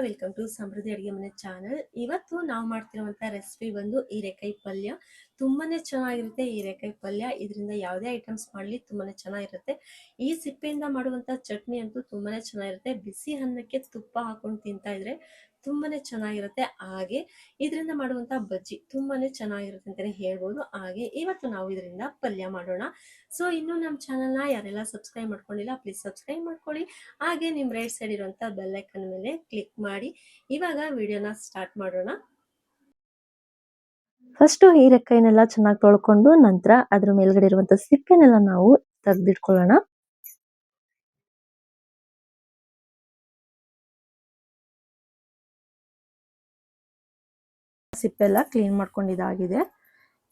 Welcome to ಸಮೃದ್ಧಿ ಅಡುಗೆ ಮನೆ channel. ಇವತ್ತು ನಾವು ಮಾಡ್ತಿರುವಂಥ ರೆಸಿಪಿ ಬಂದು ಹೀರೆಕಾಯಿ ಪಲ್ಯ. ತುಂಬಾನೇ ಚೆನ್ನಾಗಿರುತ್ತೆ ಹೀರೆಕಾಯಿ ಪಲ್ಯ. ಇದರಿಂದ ಯಾವುದೇ ಐಟಮ್ಸ್ ಮಾಡಲಿ ತುಂಬಾನೇ ಚೆನ್ನಾಗಿರುತ್ತೆ. ಈ ಸಿಪ್ಪೆಯಿಂದ ಮಾಡುವಂಥ ಚಟ್ನಿ ಅಂತೂ ತುಂಬಾನೇ ಚೆನ್ನಾಗಿರುತ್ತೆ. ಬಿಸಿ ಅನ್ನಕ್ಕೆ ತುಪ್ಪ ಹಾಕೊಂಡು ತಿಂತಾ ಇದ್ರೆ ತುಂಬಾನೇ ಚೆನ್ನಾಗಿರುತ್ತೆ. ಹಾಗೆ ಇದರಿಂದ ಮಾಡುವಂಥ ಬಜ್ಜಿ ತುಂಬಾನೇ ಚೆನ್ನಾಗಿರುತ್ತೆ ಅಂತಲೇ ಹೇಳ್ಬೋದು. ಹಾಗೆ ಇವತ್ತು ನಾವು ಇದರಿಂದ ಪಲ್ಯ ಮಾಡೋಣ. ಸೊ ಇನ್ನು ನಮ್ಮ ಚಾನಲ್ನ ಯಾರೆಲ್ಲ ಸಬ್ಸ್ಕ್ರೈಬ್ ಮಾಡ್ಕೊಂಡಿಲ್ಲ ಪ್ಲೀಸ್ ಸಬ್ಸ್ಕ್ರೈಬ್ ಮಾಡ್ಕೊಳ್ಳಿ. ಹಾಗೆ ನಿಮ್ಮ ರೈಟ್ ಸೈಡ್ ಇರುವಂಥ ಬೆಲ್ ಐಕನ್ ಮೇಲೆ ಕ್ಲಿಕ್ ಮಾಡಿ. ಇವಾಗ ವಿಡಿಯೋನ ಸ್ಟಾರ್ಟ್ ಮಾಡೋಣ. ಫಸ್ಟು ಹೀರೆಕಾಯಿನೆಲ್ಲ ಚೆನ್ನಾಗಿ ತೊಳ್ಕೊಂಡು ನಂತರ ಅದ್ರ ಮೇಲ್ಗಡೆ ಇರುವಂಥ ಸಿಪ್ಪೆನೆಲ್ಲ ನಾವು ತೆಗೆದಿಟ್ಕೊಳ್ಳೋಣ. ಸಿಪ್ಪೆಲ್ಲ ಕ್ಲೀನ್ ಮಾಡ್ಕೊಂಡಿದ್ದಾಗಿದೆ.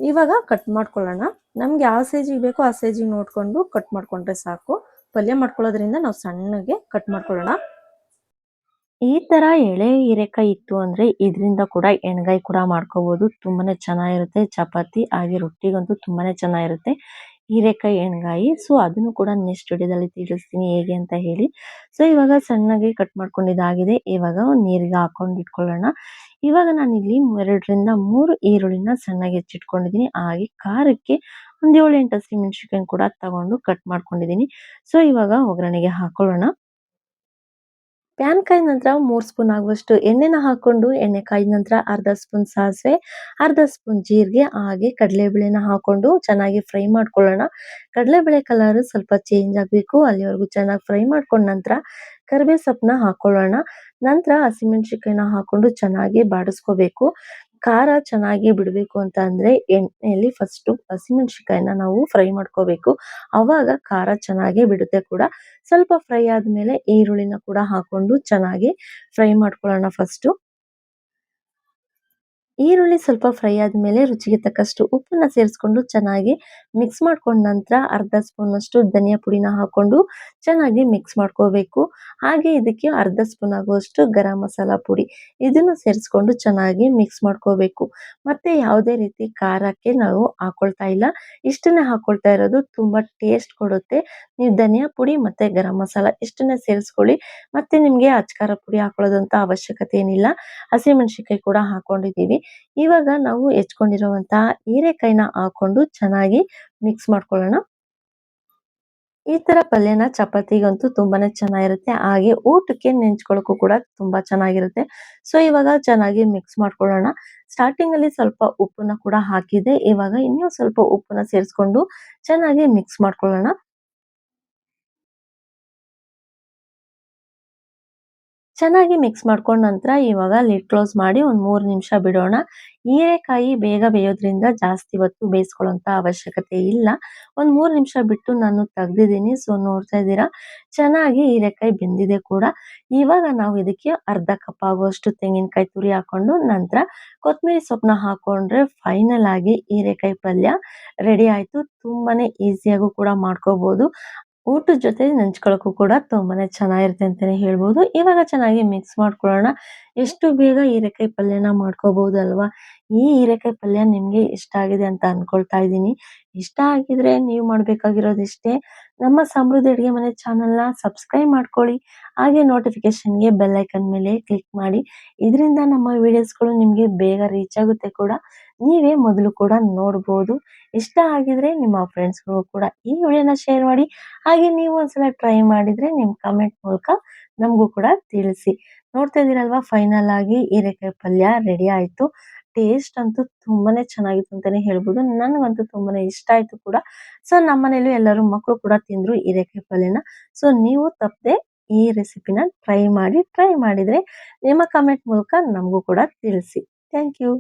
ಇವಾಗ ಕಟ್ ಮಾಡ್ಕೊಳ್ಳೋಣ. ನಮ್ಗೆ ಯಾವ ಸೈಜಿಗೆ ಬೇಕೋ ಆ ಸೈಜಿಗೆ ನೋಡ್ಕೊಂಡು ಕಟ್ ಮಾಡ್ಕೊಂಡ್ರೆ ಸಾಕು. ಪಲ್ಯ ಮಾಡ್ಕೊಳ್ಳೋದ್ರಿಂದ ನಾವು ಸಣ್ಣಗೆ ಕಟ್ ಮಾಡ್ಕೊಳ್ಳೋಣ. ಈ ತರ ಎಳೆ ಹೀರೆಕಾಯಿ ಇತ್ತು ಅಂದ್ರೆ ಇದರಿಂದ ಕೂಡ ಎಣ್ಗಾಯಿ ಕೂಡ ಮಾಡ್ಕೋಬಹುದು. ತುಂಬಾನೇ ಚೆನ್ನಾಗಿರುತ್ತೆ. ಚಪಾತಿ ಹಾಗೆ ರೊಟ್ಟಿಗಂತೂ ತುಂಬಾನೇ ಚೆನ್ನಾಗಿರುತ್ತೆ ಹೀರೆಕಾಯಿ ಎಣ್ಗಾಯಿ. ಸೊ ಅದನ್ನು ಕೂಡ ನೆಕ್ಸ್ಟ್ ವಿಡಿಯೋದಲ್ಲಿ ತಿಳಿಸ್ತೀನಿ ಹೇಗೆ ಅಂತ ಹೇಳಿ. ಸೊ ಇವಾಗ ಸಣ್ಣಗೆ ಕಟ್ ಮಾಡ್ಕೊಂಡಿದ್ದಾಗಿದೆ. ಇವಾಗ ನೀರಿಗೆ ಹಾಕೊಂಡು ಇಟ್ಕೊಳ್ಳೋಣ. ಇವಾಗ ನಾನಿಲ್ಲಿ 2ರಿಂದ 3 ಈರುಳ್ಳಿನ ಸಣ್ಣಗೆ ಹೆಚ್ಚಿಟ್ಕೊಂಡಿದ್ದೀನಿ. ಹಾಗೆ ಖಾರಕ್ಕೆ ಒಂದು 7-8 ಹಸಿಮೆಣಸಿನಕಾಯಿ ಕೂಡ ತಗೊಂಡು ಕಟ್ ಮಾಡ್ಕೊಂಡಿದ್ದೀನಿ. ಸೊ ಇವಾಗ ಒಗ್ಗರಣೆಗೆ ಹಾಕೊಳ್ಳೋಣ. ಪ್ಯಾನ್ ಕಾಯ್ದ ನಂತರ 3 ಸ್ಪೂನ್ ಆಗುವಷ್ಟು ಎಣ್ಣೆನ ಹಾಕೊಂಡು ಎಣ್ಣೆ ಕಾಯ್ದ ನಂತರ ಅರ್ಧ ಸ್ಪೂನ್ ಸಾಸಿವೆ, ಅರ್ಧ ಸ್ಪೂನ್ ಜೀರಿಗೆ ಹಾಗೆ ಕಡಲೆಬೇಳೆನ ಹಾಕೊಂಡು ಚೆನ್ನಾಗಿ ಫ್ರೈ ಮಾಡ್ಕೊಳ್ಳೋಣ. ಕಡಲೆಬೇಳೆ ಕಲರ್ ಸ್ವಲ್ಪ ಚೇಂಜ್ ಆಗಬೇಕು. ಅಲ್ಲಿವರೆಗೂ ಚೆನ್ನಾಗಿ ಫ್ರೈ ಮಾಡ್ಕೊಂಡ ನಂತರ ಕರಿಬೇವು ಸೊಪ್ಪನ್ನ ಹಾಕೊಳ್ಳೋಣ. ನಂತರ ಹಸಿಮೆಣಸಿನಕಾಯಿನ ಹಾಕೊಂಡು ಚೆನ್ನಾಗಿ ಬಾಡಿಸ್ಕೋಬೇಕು. ಖಾರ ಚೆನ್ನಾಗಿ ಬಿಡಬೇಕು ಅಂತ ಅಂದ್ರೆ ಎಣ್ಣೆಯಲ್ಲಿ ಫಸ್ಟ್ ಹಸಿಮೆಣಸಿನಕಾಯಿನ ನಾವು ಫ್ರೈ ಮಾಡ್ಕೋಬೇಕು. ಅವಾಗ ಖಾರ ಚೆನ್ನಾಗಿ ಬಿಡುತ್ತೆ ಕೂಡ. ಸ್ವಲ್ಪ ಫ್ರೈ ಆದ್ಮೇಲೆ ಈರುಳ್ಳಿನ ಕೂಡ ಹಾಕೊಂಡು ಚೆನ್ನಾಗಿ ಫ್ರೈ ಮಾಡ್ಕೊಳ್ಳೋಣ. ಫಸ್ಟ್ ಈರುಳ್ಳಿ ಸ್ವಲ್ಪ ಫ್ರೈ ಆದ್ಮೇಲೆ ರುಚಿಗೆ ತಕ್ಕಷ್ಟು ಉಪ್ಪನ್ನ ಸೇರಿಸ್ಕೊಂಡು ಚೆನ್ನಾಗಿ ಮಿಕ್ಸ್ ಮಾಡ್ಕೊಂಡ ನಂತರ ಅರ್ಧ ಸ್ಪೂನ್ ಅಷ್ಟು ಧನಿಯಾ ಪುಡಿನ ಹಾಕೊಂಡು ಚೆನ್ನಾಗಿ ಮಿಕ್ಸ್ ಮಾಡ್ಕೋಬೇಕು. ಹಾಗೆ ಇದಕ್ಕೆ ಅರ್ಧ ಸ್ಪೂನ್ ಆಗುವಷ್ಟು ಗರಂ ಮಸಾಲಾ ಪುಡಿ ಇದನ್ನು ಸೇರಿಸ್ಕೊಂಡು ಚೆನ್ನಾಗಿ ಮಿಕ್ಸ್ ಮಾಡ್ಕೋಬೇಕು. ಮತ್ತೆ ಯಾವುದೇ ರೀತಿ ಖಾರಕ್ಕೆ ನಾವು ಹಾಕೊಳ್ತಾ ಇಲ್ಲ, ಇಷ್ಟನ್ನೇ ಹಾಕೊಳ್ತಾ ಇರೋದು. ತುಂಬಾ ಟೇಸ್ಟ್ ಕೊಡುತ್ತೆ. ನೀವು ಧನಿಯಾ ಪುಡಿ ಮತ್ತೆ ಗರಂ ಮಸಾಲ ಇಷ್ಟನ್ನೇ ಸೇರಿಸ್ಕೊಳ್ಳಿ. ಮತ್ತೆ ನಿಮ್ಗೆ ಅಚ್ಕಾರ ಪುಡಿ ಹಾಕೊಳ್ಳೋದಂತ ಅವಶ್ಯಕತೆ ಏನಿಲ್ಲ. ಹಸಿಮೆಣಸಿನಕಾಯಿ ಕೂಡ ಹಾಕೊಂಡಿದೀವಿ. ಇವಾಗ ನಾವು ಹೆಚ್ಕೊಂಡಿರುವಂತಹ ಹೀರೆಕಾಯಿನ ಹಾಕೊಂಡು ಚೆನ್ನಾಗಿ ಮಿಕ್ಸ್ ಮಾಡ್ಕೊಳ್ಳೋಣ. ಈ ತರ ಪಲ್ಯನ ಚಪಾತಿಗಂತೂ ತುಂಬಾನೇ ಚೆನ್ನಾಗಿರುತ್ತೆ. ಹಾಗೆ ಊಟಕ್ಕೆ ನೆಂಚ್ಕೊಳ್ಳೋಕ್ಕೂ ಕೂಡ ತುಂಬಾ ಚೆನ್ನಾಗಿರುತ್ತೆ. ಸೊ ಇವಾಗ ಚೆನ್ನಾಗಿ ಮಿಕ್ಸ್ ಮಾಡ್ಕೊಳ್ಳೋಣ. ಸ್ಟಾರ್ಟಿಂಗ್ ಅಲ್ಲಿ ಸ್ವಲ್ಪ ಉಪ್ಪನ್ನ ಕೂಡ ಹಾಕಿದೆ. ಇವಾಗ ಇನ್ನೂ ಸ್ವಲ್ಪ ಉಪ್ಪನ್ನ ಸೇರಿಸ್ಕೊಂಡು ಚೆನ್ನಾಗಿ ಮಿಕ್ಸ್ ಮಾಡ್ಕೊಳ್ಳೋಣ. ಚೆನ್ನಾಗಿ ಮಿಕ್ಸ್ ಮಾಡ್ಕೊಂಡ ನಂತರ ಇವಾಗ ಲಿಡ್ ಕ್ಲೋಸ್ ಮಾಡಿ ಒಂದು 3 ನಿಮಿಷ ಬಿಡೋಣ. ಹೀರೆಕಾಯಿ ಬೇಗ ಬೇಯೋದ್ರಿಂದ ಜಾಸ್ತಿ ಹೊತ್ತು ಬೇಯಿಸ್ಕೊಳ್ಳೋಂತ ಅವಶ್ಯಕತೆ ಇಲ್ಲ. ಒಂದು 3 ನಿಮಿಷ ಬಿಟ್ಟು ನಾನು ತೆಗ್ದಿದ್ದೀನಿ. ಸೊ ನೋಡ್ತಾ ಇದ್ದೀರಾ ಚೆನ್ನಾಗಿ ಹೀರೆಕಾಯಿ ಬೆಂದಿದೆ ಕೂಡ. ಇವಾಗ ನಾವು ಇದಕ್ಕೆ ಅರ್ಧ ಕಪ್ ಆಗುವಷ್ಟು ತೆಂಗಿನಕಾಯಿ ತುರಿ ಹಾಕೊಂಡು ನಂತರ ಕೊತ್ತಂಬರಿ ಸೊಪ್ಪನ್ನ ಹಾಕೊಂಡ್ರೆ ಫೈನಲ್ ಆಗಿ ಹೀರೆಕಾಯಿ ಪಲ್ಯ ರೆಡಿ ಆಯ್ತು. ತುಂಬಾನೇ ಈಸಿಯಾಗೂ ಕೂಡ ಮಾಡ್ಕೋಬಹುದು. ಊಟದ ಜೊತೆ ನೆಂಚ್ಕೊಳ್ಳೋಕ್ಕೂ ಕೂಡ ತುಂಬಾನೇ ಚೆನ್ನಾಗಿರುತ್ತೆ ಅಂತಾನೆ ಹೇಳ್ಬೋದು. ಇವಾಗ ಚೆನ್ನಾಗಿ ಮಿಕ್ಸ್ ಮಾಡ್ಕೊಳ್ಳೋಣ. ಎಷ್ಟು ಬೇಗ ಹೀರೆಕಾಯಿ ಪಲ್ಯನ ಮಾಡ್ಕೋಬಹುದು ಅಲ್ವಾ. ಈ ಹೀರೆಕಾಯಿ ಪಲ್ಯ ನಿಮ್ಗೆ ಇಷ್ಟ ಆಗಿದೆ ಅಂತ ಅನ್ಕೊಳ್ತಾ ಇದ್ದೀನಿ. ಇಷ್ಟ ಆಗಿದ್ರೆ ನೀವು ಮಾಡ್ಬೇಕಾಗಿರೋದಿಷ್ಟೇ, ನಮ್ಮ ಸಮೃದ್ಧಿ ಅಡುಗೆ ಮನೆ ಚಾನಲ್ನ ಸಬ್ಸ್ಕ್ರೈಬ್ ಮಾಡ್ಕೊಳ್ಳಿ. ಹಾಗೆ ನೋಟಿಫಿಕೇಶನ್ಗೆ ಬೆಲ್ ಐಕನ್ ಮೇಲೆ ಕ್ಲಿಕ್ ಮಾಡಿ. ಇದರಿಂದ ನಮ್ಮ ವಿಡಿಯೋಸ್ಗಳು ನಿಮ್ಗೆ ಬೇಗ ರೀಚ್ ಆಗುತ್ತೆ ಕೂಡ. ನೀವೇ ಮೊದಲು ಕೂಡ ನೋಡ್ಬೋದು. ಇಷ್ಟ ಆಗಿದ್ರೆ ನಿಮ್ಮ ಫ್ರೆಂಡ್ಸ್ಗಳು ಕೂಡ ಈ ವಿಡಿಯೋನ ಶೇರ್ ಮಾಡಿ. ಹಾಗೆ ನೀವು ಒಂದ್ಸಲ ಟ್ರೈ ಮಾಡಿದ್ರೆ ನಿಮ್ ಕಮೆಂಟ್ ಮೂಲಕ ನಮಗೂ ಕೂಡ ತಿಳಿಸಿ. ನೋಡ್ತಾ ಇದೀರಲ್ವಾ ಫೈನಲ್ ಆಗಿ ಹೀರೆಕಾಯಿ ಪಲ್ಯ ರೆಡಿ ಆಯ್ತು. ಟೇಸ್ಟ್ ಅಂತೂ ತುಂಬಾನೇ ಚೆನ್ನಾಗಿತ್ತು ಅಂತಾನೆ ಹೇಳ್ಬೋದು. ನನಗಂತೂ ತುಂಬಾನೇ ಇಷ್ಟ ಆಯ್ತು ಕೂಡ. ಸೊ ನಮ್ಮನೇಲೂ ಎಲ್ಲರೂ ಮಕ್ಕಳು ಕೂಡ ತಿಂದ್ರು ಹೀರೆಕಾಯಿ ಪಲ್ಯನ. ಸೊ ನೀವು ತಪ್ಪದೆ ಈ ರೆಸಿಪಿನ ಟ್ರೈ ಮಾಡಿ. ಟ್ರೈ ಮಾಡಿದ್ರೆ ನಿಮ್ಮ ಕಮೆಂಟ್ ಮೂಲಕ ನಮಗೂ ಕೂಡ ತಿಳಿಸಿ. Thank you.